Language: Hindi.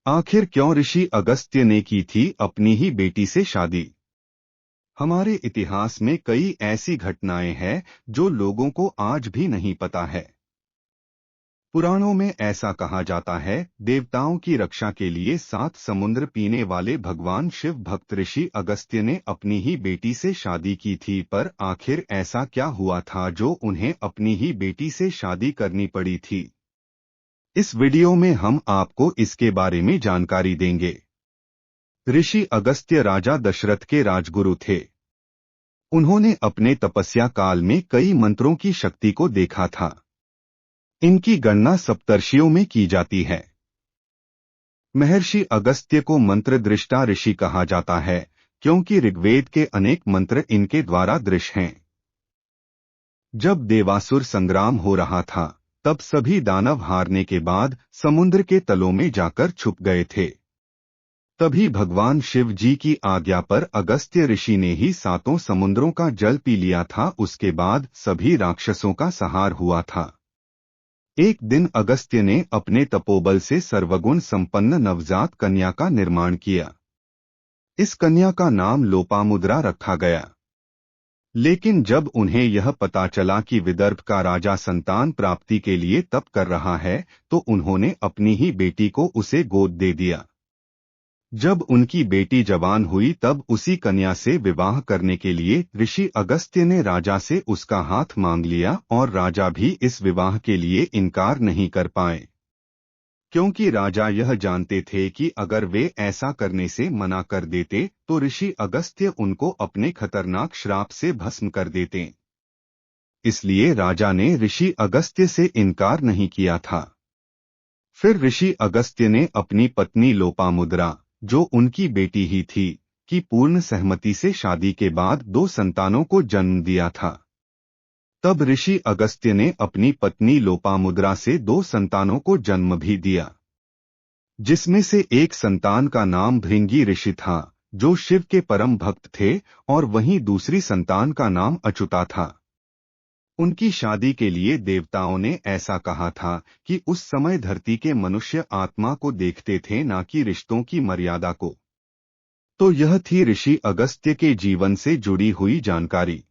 आखिर क्यों ऋषि अगस्त्य ने की थी अपनी ही बेटी से शादी? हमारे इतिहास में कई ऐसी घटनाएं हैं जो लोगों को आज भी नहीं पता है। पुराणों में ऐसा कहा जाता है, देवताओं की रक्षा के लिए 7 समुद्र पीने वाले भगवान शिव भक्त ऋषि अगस्त्य ने अपनी ही बेटी से शादी की थी। पर आखिर ऐसा क्या हुआ था जो उन्हें अपनी ही बेटी से शादी करनी पड़ी थी? इस वीडियो में हम आपको इसके बारे में जानकारी देंगे। ऋषि अगस्त्य राजा दशरथ के राजगुरु थे। उन्होंने अपने तपस्या काल में कई मंत्रों की शक्ति को देखा था। इनकी गणना सप्तर्षियों में की जाती है। महर्षि अगस्त्य को मंत्र दृष्टा ऋषि कहा जाता है, क्योंकि ऋग्वेद के अनेक मंत्र इनके द्वारा दृश्य हैं। जब देवासुर संग्राम हो रहा था, तब सभी दानव हारने के बाद समुद्र के तलों में जाकर छुप गए थे। तभी भगवान शिव जी की आज्ञा पर अगस्त्य ऋषि ने ही 7 समुद्रों का जल पी लिया था। उसके बाद सभी राक्षसों का संहार हुआ था। एक दिन अगस्त्य ने अपने तपोबल से सर्वगुण संपन्न नवजात कन्या का निर्माण किया। इस कन्या का नाम लोपामुद्रा रखा गया। लेकिन जब उन्हें यह पता चला कि विदर्भ का राजा संतान प्राप्ति के लिए तप कर रहा है, तो उन्होंने अपनी ही बेटी को उसे गोद दे दिया। जब उनकी बेटी जवान हुई, तब उसी कन्या से विवाह करने के लिए ऋषि अगस्त्य ने राजा से उसका हाथ मांग लिया, और राजा भी इस विवाह के लिए इनकार नहीं कर पाए, क्योंकि राजा यह जानते थे कि अगर वे ऐसा करने से मना कर देते तो ऋषि अगस्त्य उनको अपने खतरनाक श्राप से भस्म कर देते। इसलिए राजा ने ऋषि अगस्त्य से इनकार नहीं किया था। फिर ऋषि अगस्त्य ने अपनी पत्नी लोपामुद्रा, जो उनकी बेटी ही थी, की पूर्ण सहमति से शादी के बाद 2 संतानों को जन्म दिया था। तब ऋषि अगस्त्य ने अपनी पत्नी लोपामुद्रा से 2 संतानों को जन्म भी दिया, जिसमें से एक संतान का नाम भृंगी ऋषि था, जो शिव के परम भक्त थे, और वहीं दूसरी संतान का नाम अच्युता था। उनकी शादी के लिए देवताओं ने ऐसा कहा था कि उस समय धरती के मनुष्य आत्मा को देखते थे, ना कि रिश्तों की मर्यादा को। तो यह थी ऋषि अगस्त्य के जीवन से जुड़ी हुई जानकारी।